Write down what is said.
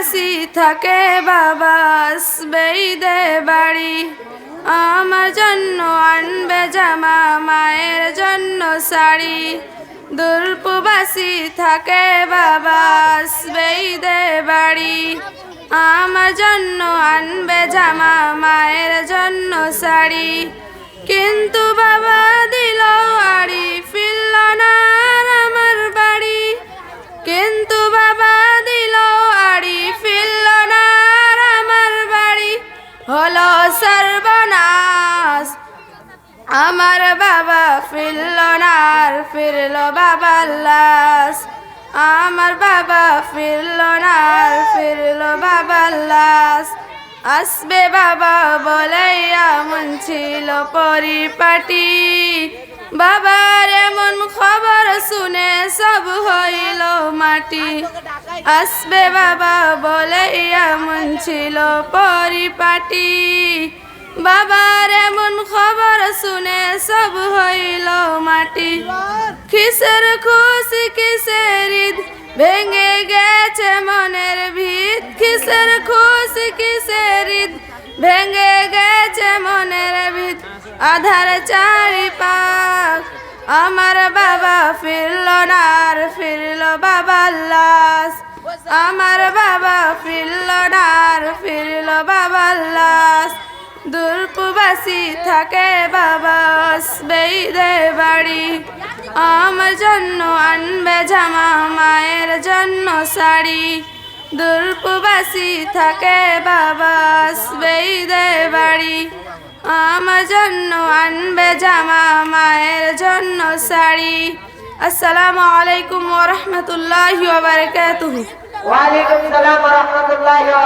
বাসি থাকে বাবা আসবে ঈদে বাড়ি। আমার জন্য আনবে জামা, মায়ের জন্য শাড়ি। দূরপ্রবাসী থাকে বাবা আসবে ঈদে বাড়ি। আমার জন্য আনবে জামা, মায়ের জন্য শাড়ি। কিন্তু বাবা দিল আড়ি, ফিরল না আর আমার বাড়ি। কিন্তু বাবা দিল আড়ি, ফিরল না আর আমার বাড়ি। হলো সর্বনাশ, আমার বাবা ফিরল না আর ফিরল বাবার লাশ। আমার বাবা ফিরল না আর ফিরল বাবার লাশ। আসবে বাবা বলে এমন ছিল পরিপাটি। বাবার এমন খবর শুনে সব হইল মাটি। আসবে বাবা বলে এমন ছিল পরিপাটি। বাবার এমন খবর শুনে সব হইল মাটি। কিসের খুশি কিসের ঈদ, ভেঙে গেছে মনের ভিত। কিসের খুশি কিসের ঈদ, ভেঙে গেছে মনের ভিত। আধার চারিপাখ, আমার বাবা ফিরল না আর ফিরল বাবার লাশ। আমার বাবা ফিরল না আর ফিরল বাবার লাশ। দূরপ্রবাসী থাকে বাবা আসবে ঈদে বাড়ি। আমার জন্য আনবে জামা, মায়ের জন্য শাড়ি। দূরপ্রবাসী থাকে বাবা আসবে ঈদে বাড়ি। আমার জন্য আনবে জামা, মায়ের জন্য শাড়ি। আসসালামু আলাইকুম ওয়া রাহমাতুল্লাহি ওয়া বারাকাতুহু। ওয়া আলাইকুম সালাম ওয়া রাহমাতুল্লাহি ওয়া